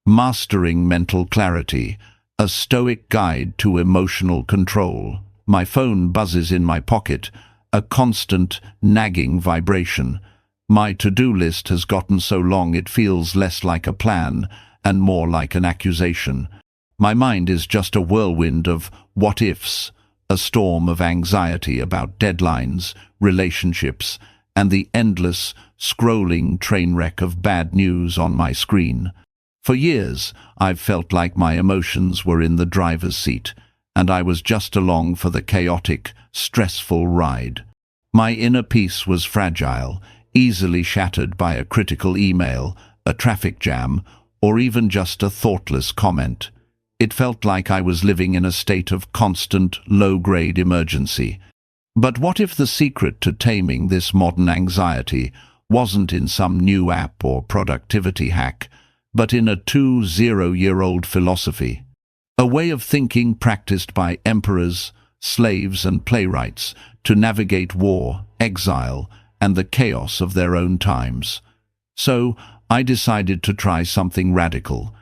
Mastering Mental Clarity, a Stoic guide to emotional control. My phone buzzes in my pocket, a constant, nagging vibration. My to-do list has gotten so long it feels less like a plan and more like an accusation. My mind is just a whirlwind of what-ifs, a storm of anxiety about deadlines, relationships, and the endless, scrolling train wreck of bad news on my screen. For years, I've felt like my emotions were in the driver's seat, and I was just along for the chaotic, stressful ride. My inner peace was fragile, easily shattered by a critical email, a traffic jam, or even just a thoughtless comment. It felt like I was living in a state of constant, low-grade emergency. But what if the secret to taming this modern anxiety wasn't in some new app or productivity hack, but in a 20-year-old philosophy? A way of thinking practiced by emperors, slaves, and playwrights to navigate war, exile, and the chaos of their own times. So, I decided to try something radical.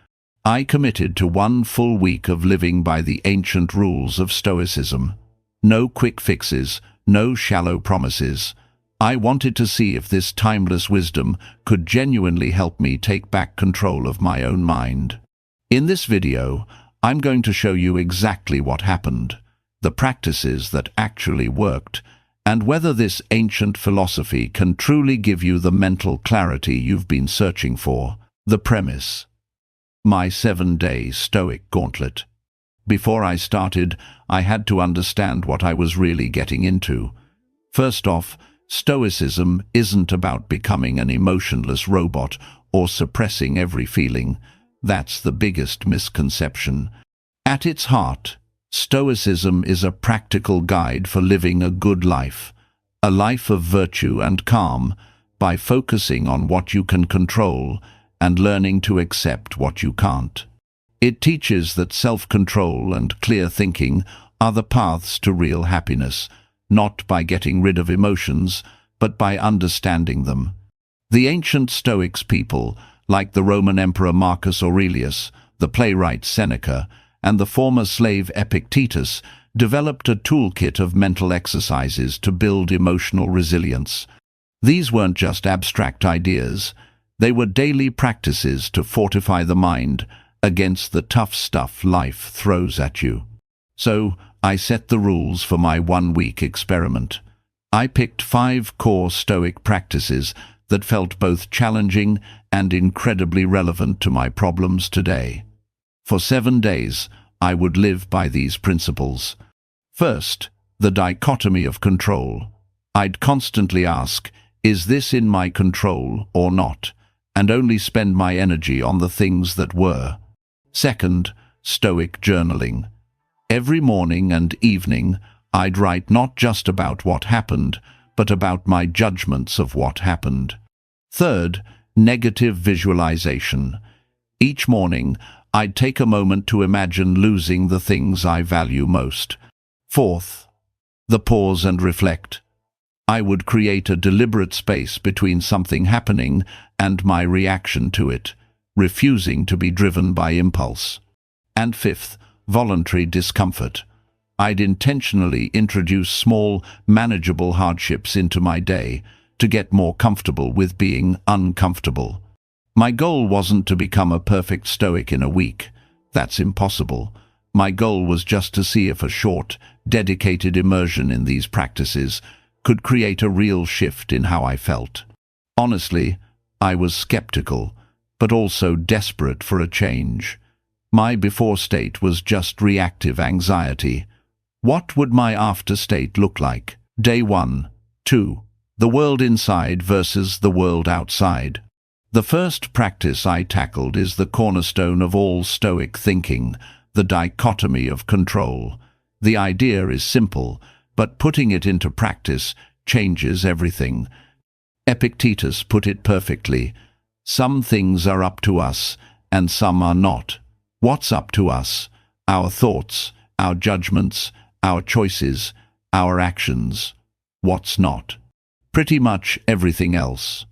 I committed to 1 full week of living by the ancient rules of Stoicism. No quick fixes, no shallow promises. I wanted to see if this timeless wisdom could genuinely help me take back control of my own mind. In this video, I'm going to show you exactly what happened, the practices that actually worked, and whether this ancient philosophy can truly give you the mental clarity you've been searching for. The premise: my 7-day Stoic gauntlet. Before I started, I had to understand what I was really getting into. First off, Stoicism isn't about becoming an emotionless robot or suppressing every feeling. That's the biggest misconception. At its heart, Stoicism is a practical guide for living a good life, a life of virtue and calm, by focusing on what you can control and learning to accept what you can't. It teaches that self-control and clear thinking are the paths to real happiness, not by getting rid of emotions, but by understanding them. The ancient Stoics people, like the Roman Emperor Marcus Aurelius, the playwright Seneca, and the former slave Epictetus, developed a toolkit of mental exercises to build emotional resilience. These weren't just abstract ideas. They were daily practices to fortify the mind against the tough stuff life throws at you. So, I set the rules for my 1-week experiment. I picked 5 core Stoic practices that felt both challenging and incredibly relevant to my problems today. For 7 days, I would live by these principles. First, the dichotomy of control. I'd constantly ask, is this in my control or not? And only spend my energy on the things that were. Second, Stoic journaling. Every morning and evening, I'd write not just about what happened, but about my judgments of what happened. Third, negative visualization. Each morning, I'd take a moment to imagine losing the things I value most. Fourth, the pause and reflect. I would create a deliberate space between something happening and my reaction to it, refusing to be driven by impulse. And fifth, voluntary discomfort. I'd intentionally introduce small, manageable hardships into my day to get more comfortable with being uncomfortable. My goal wasn't to become a perfect Stoic in a week. That's impossible. My goal was just to see if a short, dedicated immersion in these practices could create a real shift in how I felt. Honestly, I was skeptical, but also desperate for a change. My before state was just reactive anxiety. What would my after state look like? Day 1. 2. The world inside versus the world outside. The first practice I tackled is the cornerstone of all Stoic thinking, the dichotomy of control. The idea is simple, but putting it into practice changes everything. Epictetus put it perfectly. Some things are up to us, and some are not. What's up to us? Our thoughts, our judgments, our choices, our actions. What's not? Pretty much everything else.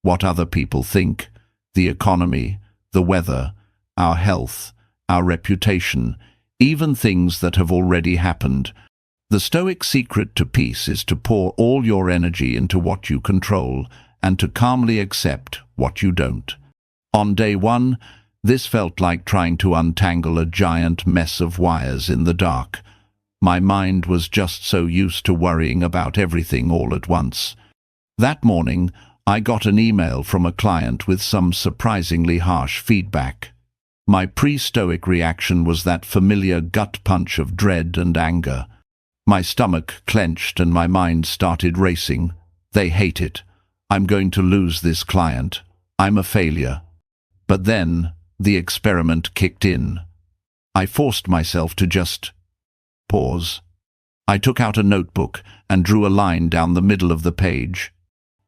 What other people think, the economy, the weather, our health, our reputation, even things that have already happened. The Stoic secret to peace is to pour all your energy into what you control and to calmly accept what you don't. On day one, this felt like trying to untangle a giant mess of wires in the dark. My mind was just so used to worrying about everything all at once. That morning, I got an email from a client with some surprisingly harsh feedback. My pre-Stoic reaction was that familiar gut punch of dread and anger. My stomach clenched and my mind started racing. They hate it. I'm going to lose this client. I'm a failure. But then, the experiment kicked in. I forced myself to just pause. I took out a notebook and drew a line down the middle of the page.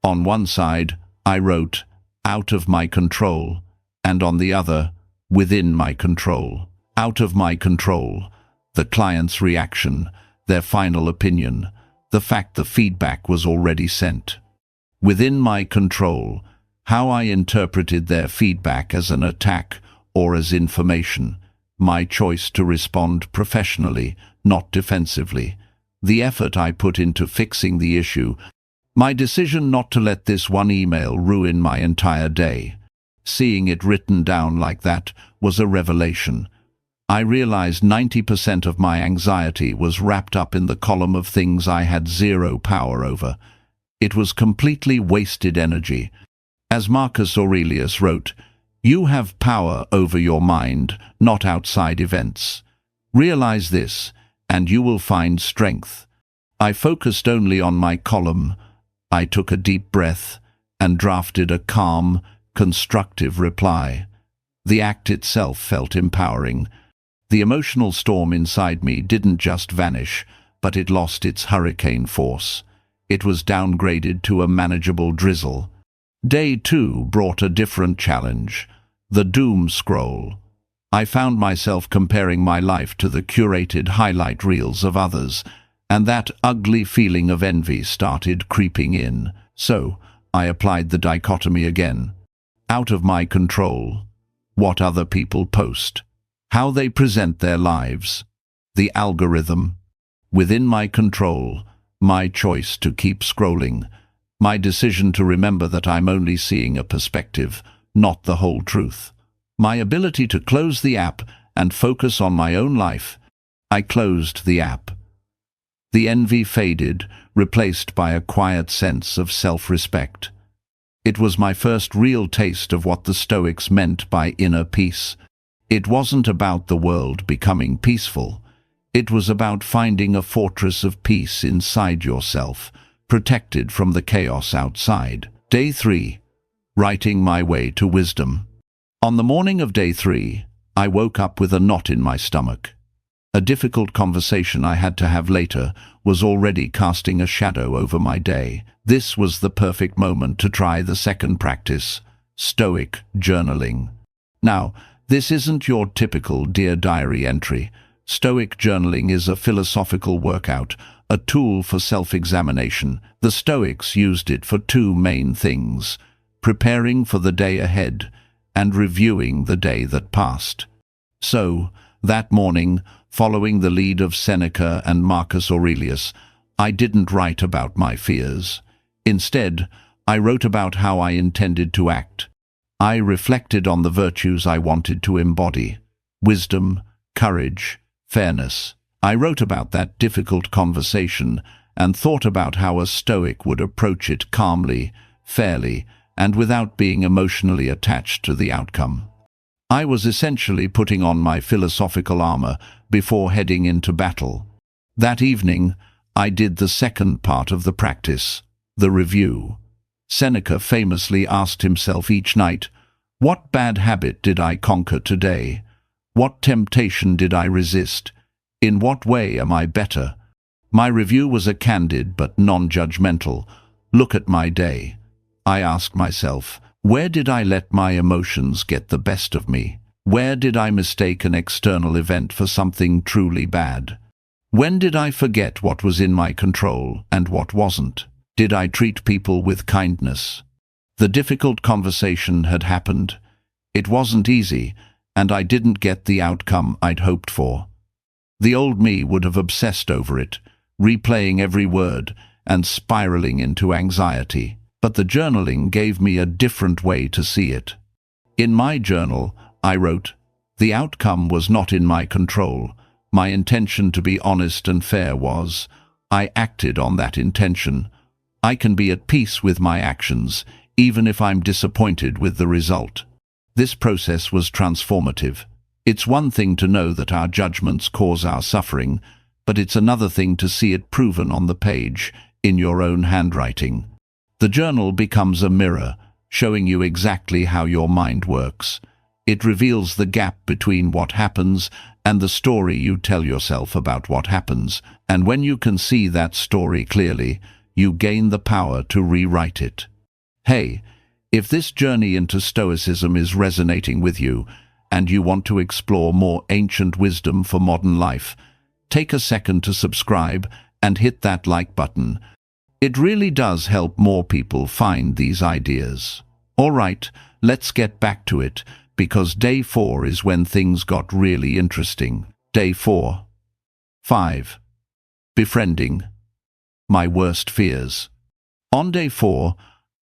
On one side, I wrote, "Out of my control," and on the other, "Within my control." Out of my control, the client's reaction, their final opinion, the fact the feedback was already sent. Within my control, how I interpreted their feedback as an attack or as information, my choice to respond professionally, not defensively, the effort I put into fixing the issue, my decision not to let this one email ruin my entire day. Seeing it written down like that was a revelation. I realized 90% of my anxiety was wrapped up in the column of things I had zero power over. It was completely wasted energy. As Marcus Aurelius wrote, "You have power over your mind, not outside events. Realize this, and you will find strength." I focused only on my column. I took a deep breath and drafted a calm, constructive reply. The act itself felt empowering. The emotional storm inside me didn't just vanish, but it lost its hurricane force. It was downgraded to a manageable drizzle. Day 2 brought a different challenge, the doom scroll. I found myself comparing my life to the curated highlight reels of others, and that ugly feeling of envy started creeping in. So, I applied the dichotomy again. Out of my control. What other people post. How they present their lives. The algorithm. Within my control. My choice to keep scrolling. My decision to remember that I'm only seeing a perspective, not the whole truth. My ability to close the app and focus on my own life. I closed the app. The envy faded, replaced by a quiet sense of self-respect. It was my first real taste of what the Stoics meant by inner peace. It wasn't about the world becoming peaceful. It was about finding a fortress of peace inside yourself, protected from the chaos outside. Day 3. Writing my way to wisdom. On the morning of day 3, I woke up with a knot in my stomach. A difficult conversation I had to have later was already casting a shadow over my day. This was the perfect moment to try the second practice, Stoic journaling. Now, this isn't your typical Dear Diary entry. Stoic journaling is a philosophical workout, a tool for self-examination. The Stoics used it for two main things: preparing for the day ahead and reviewing the day that passed. So, that morning, following the lead of Seneca and Marcus Aurelius, I didn't write about my fears. Instead, I wrote about how I intended to act. I reflected on the virtues I wanted to embody: wisdom, courage, fairness. I wrote about that difficult conversation and thought about how a Stoic would approach it calmly, fairly, and without being emotionally attached to the outcome. I was essentially putting on my philosophical armor before heading into battle. That evening, I did the second part of the practice, the review. Seneca famously asked himself each night, "What bad habit did I conquer today? What temptation did I resist? In what way am I better?" My review was a candid but non-judgmental look at my day. I asked myself, where did I let my emotions get the best of me? Where did I mistake an external event for something truly bad? When did I forget what was in my control and what wasn't? Did I treat people with kindness? The difficult conversation had happened. It wasn't easy, and I didn't get the outcome I'd hoped for. The old me would have obsessed over it, replaying every word and spiraling into anxiety. But the journaling gave me a different way to see it. In my journal, I wrote, "The outcome was not in my control. My intention to be honest and fair was. I acted on that intention. I can be at peace with my actions, even if I'm disappointed with the result." This process was transformative. It's one thing to know that our judgments cause our suffering, but it's another thing to see it proven on the page, in your own handwriting. The journal becomes a mirror, showing you exactly how your mind works. It reveals the gap between what happens and the story you tell yourself about what happens, and when you can see that story clearly, you gain the power to rewrite it. Hey, if this journey into Stoicism is resonating with you, and you want to explore more ancient wisdom for modern life, take a second to subscribe and hit that like button. It really does help more people find these ideas. All right, let's get back to it, because day 4 is when things got really interesting. Day 4. 5. Befriending. My worst fears. On day 4,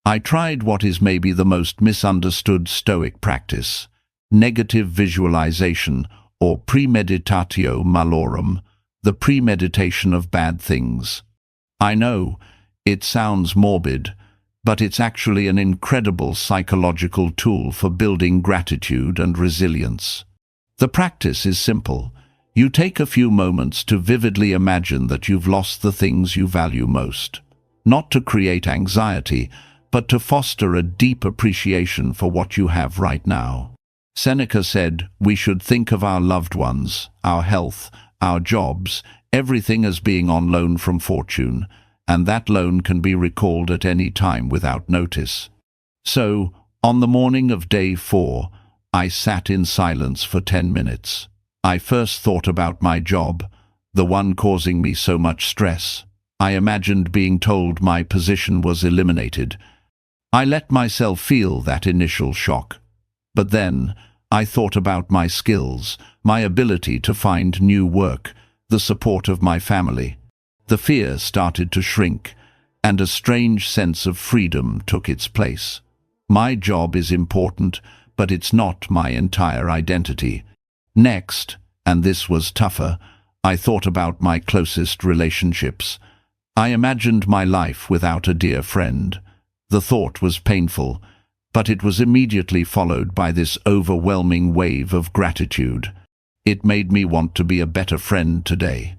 I tried what is maybe the most misunderstood Stoic practice, negative visualization, or premeditatio malorum, the premeditation of bad things. I know, it sounds morbid, but it's actually an incredible psychological tool for building gratitude and resilience. The practice is simple. You take a few moments to vividly imagine that you've lost the things you value most, not to create anxiety, but to foster a deep appreciation for what you have right now. Seneca said, "We should think of our loved ones, our health, our jobs, everything as being on loan from fortune, and that loan can be recalled at any time without notice." So, on the morning of day 4, I sat in silence for 10 minutes. I first thought about my job, the one causing me so much stress. I imagined being told my position was eliminated. I let myself feel that initial shock. But then, I thought about my skills, my ability to find new work, the support of my family. The fear started to shrink, and a strange sense of freedom took its place. My job is important, but it's not my entire identity. Next, and this was tougher, I thought about my closest relationships. I imagined my life without a dear friend. The thought was painful, but it was immediately followed by this overwhelming wave of gratitude. It made me want to be a better friend today.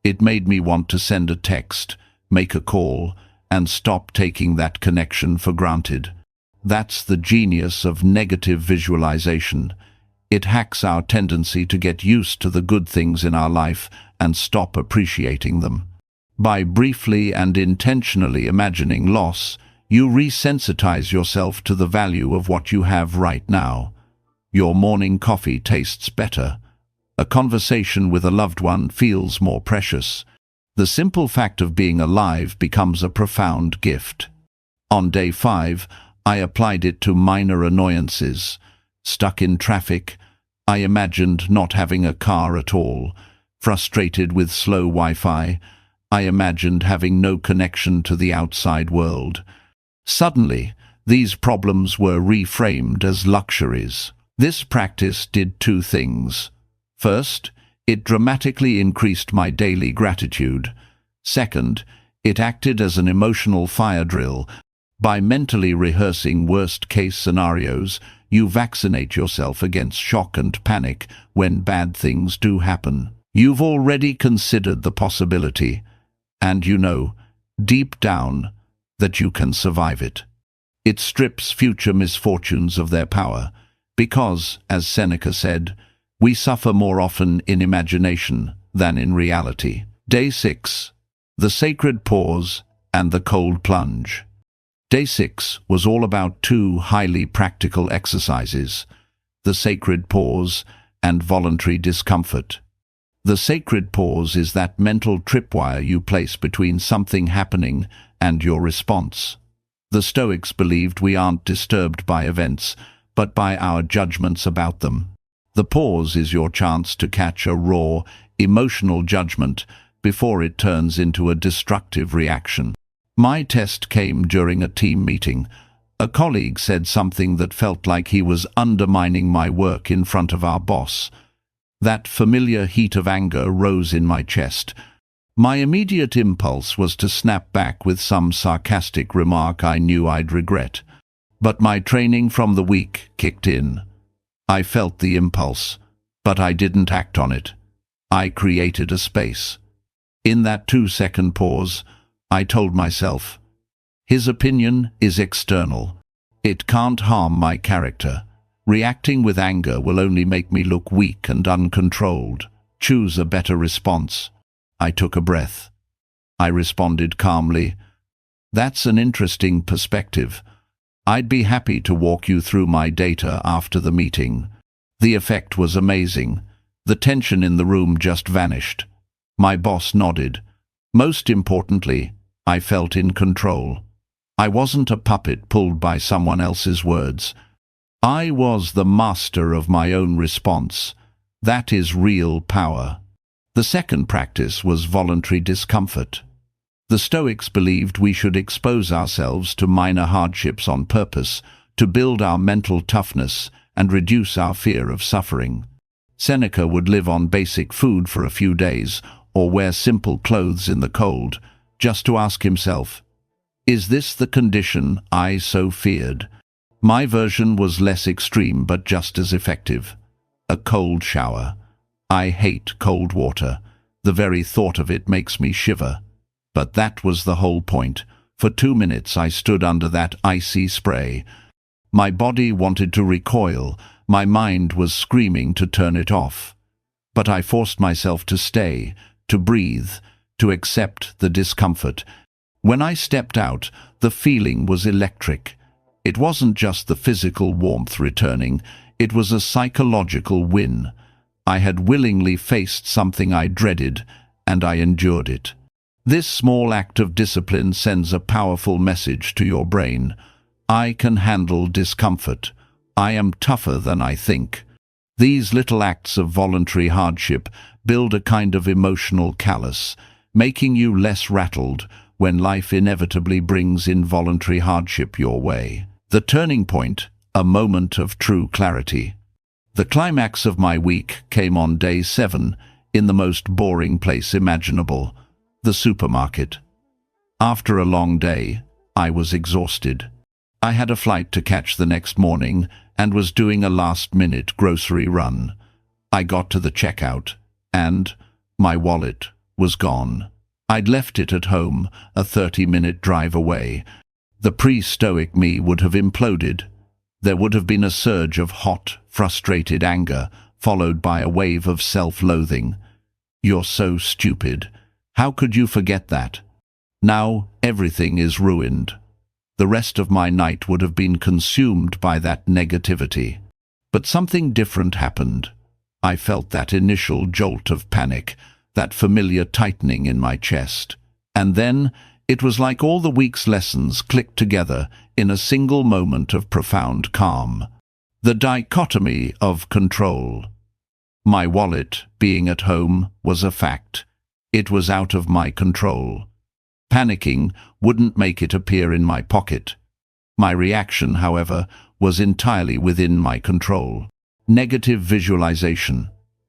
It made me want to send a text, make a call, and stop taking that connection for granted. That's the genius of negative visualization. It hacks our tendency to get used to the good things in our life and stop appreciating them. By briefly and intentionally imagining loss, you resensitize yourself to the value of what you have right now. Your morning coffee tastes better. A conversation with a loved one feels more precious. The simple fact of being alive becomes a profound gift. On day 5, I applied it to minor annoyances. Stuck in traffic, I imagined not having a car at all. Frustrated with slow Wi-Fi, I imagined having no connection to the outside world. Suddenly, these problems were reframed as luxuries. This practice did 2 things. First, it dramatically increased my daily gratitude. Second, it acted as an emotional fire drill. By mentally rehearsing worst-case scenarios, you vaccinate yourself against shock and panic when bad things do happen. You've already considered the possibility, and you know, deep down, that you can survive it. It strips future misfortunes of their power, because, as Seneca said, we suffer more often in imagination than in reality. Day 6. The sacred pause and the cold plunge. Day 6 was all about 2 highly practical exercises, the sacred pause and voluntary discomfort. The sacred pause is that mental tripwire you place between something happening and your response. The Stoics believed we aren't disturbed by events, but by our judgments about them. The pause is your chance to catch a raw, emotional judgment before it turns into a destructive reaction. My test came during a team meeting. A colleague said something that felt like he was undermining my work in front of our boss. That familiar heat of anger rose in my chest. My immediate impulse was to snap back with some sarcastic remark I knew I'd regret. But my training from the week kicked in. I felt the impulse, but I didn't act on it. I created a space. In that 2-second pause, I told myself, his opinion is external. It can't harm my character. Reacting with anger will only make me look weak and uncontrolled. Choose a better response. I took a breath. I responded calmly, "That's an interesting perspective. I'd be happy to walk you through my data after the meeting." The effect was amazing. The tension in the room just vanished. My boss nodded. Most importantly, I felt in control. I wasn't a puppet pulled by someone else's words. I was the master of my own response. That is real power. The second practice was voluntary discomfort. The Stoics believed we should expose ourselves to minor hardships on purpose to build our mental toughness and reduce our fear of suffering. Seneca would live on basic food for a few days or wear simple clothes in the cold, just to ask himself, "Is this the condition I so feared?" My version was less extreme but just as effective. A cold shower. I hate cold water. The very thought of it makes me shiver. But that was the whole point. For 2 minutes I stood under that icy spray. My body wanted to recoil. My mind was screaming to turn it off. But I forced myself to stay, to breathe, to accept the discomfort. When I stepped out, the feeling was electric. It wasn't just the physical warmth returning, it was a psychological win. I had willingly faced something I dreaded, and I endured it. This small act of discipline sends a powerful message to your brain. I can handle discomfort. I am tougher than I think. These little acts of voluntary hardship build a kind of emotional callus, making you less rattled when life inevitably brings involuntary hardship your way. The turning point, a moment of true clarity. The climax of my week came on day 7, in the most boring place imaginable, the supermarket. After a long day, I was exhausted. I had a flight to catch the next morning and was doing a last-minute grocery run. I got to the checkout, and my wallet was gone. I'd left it at home, a 30-minute drive away. The pre-Stoic me would have imploded. There would have been a surge of hot, frustrated anger, followed by a wave of self-loathing. "You're so stupid. How could you forget that?" Now everything is ruined. The rest of my night would have been consumed by that negativity. But something different happened. I felt that initial jolt of panic, that familiar tightening in my chest. And then it was like all the week's lessons clicked together in a single moment of profound calm. The dichotomy of control. My wallet, being at home, was a fact. It was out of my control. Panicking wouldn't make it appear in my pocket. My reaction, however, was entirely within my control. Negative visualization.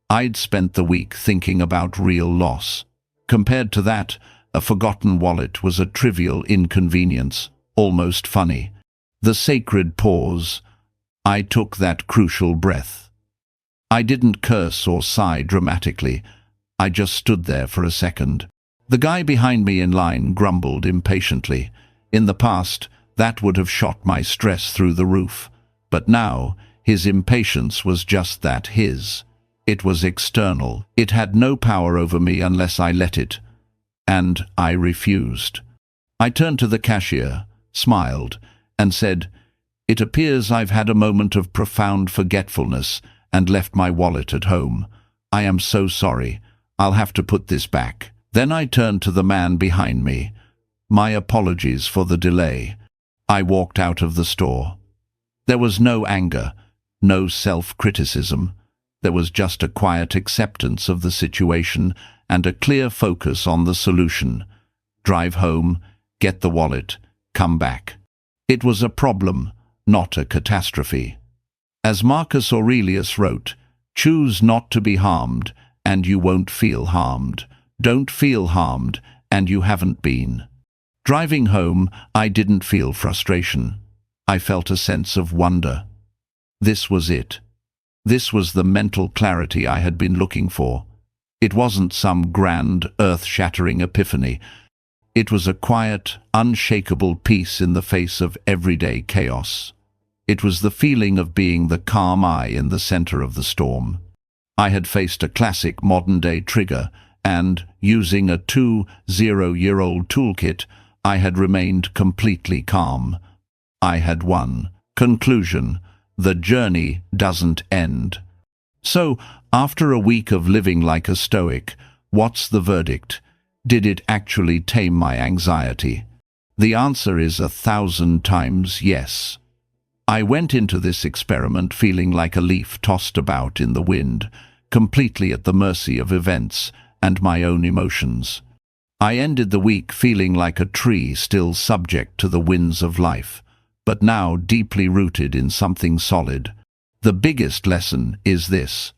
I'd spent the week thinking about real loss. Compared to that, a forgotten wallet was a trivial inconvenience, almost funny. The sacred pause. I took that crucial breath. I didn't curse or sigh dramatically. I just stood there for a second. The guy behind me in line grumbled impatiently. In the past, that would have shot my stress through the roof. But now, his impatience was just that, his. It was external. It had no power over me unless I let it. And I refused. I turned to the cashier, smiled, and said, "It appears I've had a moment of profound forgetfulness and left my wallet at home. I am so sorry. I'll have to put this back." Then I turned to the man behind me. "My apologies for the delay." I walked out of the store. There was no anger, no self-criticism. There was just a quiet acceptance of the situation and a clear focus on the solution. Drive home, get the wallet, come back. It was a problem, not a catastrophe. As Marcus Aurelius wrote, choose not to be harmed, and you won't feel harmed. Don't feel harmed, and you haven't been. Driving home, I didn't feel frustration. I felt a sense of wonder. This was it. This was the mental clarity I had been looking for. It wasn't some grand, earth-shattering epiphany. It was a quiet, unshakable peace in the face of everyday chaos. It was the feeling of being the calm eye in the center of the storm. I had faced a classic modern-day trigger, and, using a 20-year-old toolkit, I had remained completely calm. I had won. Conclusion: the journey doesn't end. So, after a week of living like a Stoic, what's the verdict? Did it actually tame my anxiety? The answer is 1,000 times yes. I went into this experiment feeling like a leaf tossed about in the wind, completely at the mercy of events and my own emotions. I ended the week feeling like a tree still subject to the winds of life, but now deeply rooted in something solid. The biggest lesson is this: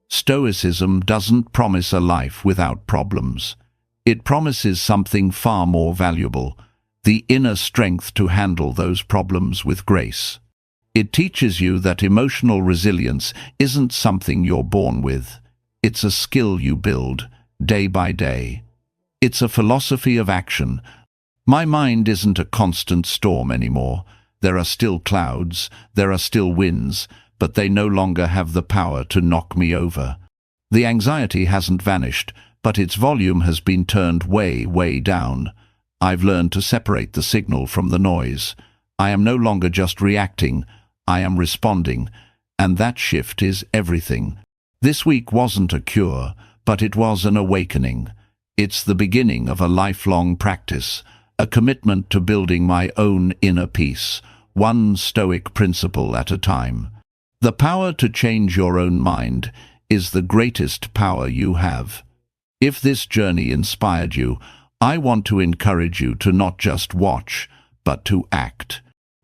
Stoicism doesn't promise a life without problems. It promises something far more valuable: the inner strength to handle those problems with grace. It teaches you that emotional resilience isn't something you're born with. It's a skill you build, day by day. It's a philosophy of action. My mind isn't a constant storm anymore. There are still clouds, there are still winds, but they no longer have the power to knock me over. The anxiety hasn't vanished, but its volume has been turned way, way down. I've learned to separate the signal from the noise. I am no longer just reacting, I am responding, and that shift is everything. This week wasn't a cure, but it was an awakening. It's the beginning of a lifelong practice, a commitment to building my own inner peace, one Stoic principle at a time. The power to change your own mind is the greatest power you have. If this journey inspired you, I want to encourage you to not just watch, but to act.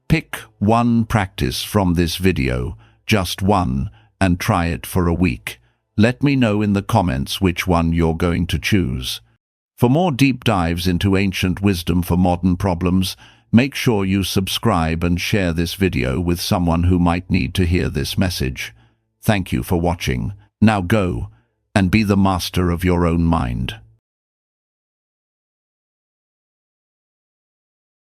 Pick one practice from this video, just one, and try it for a week. Let me know in the comments which one you're going to choose. For more deep dives into ancient wisdom for modern problems, make sure you subscribe and share this video with someone who might need to hear this message. Thank you for watching. Now go and be the master of your own mind.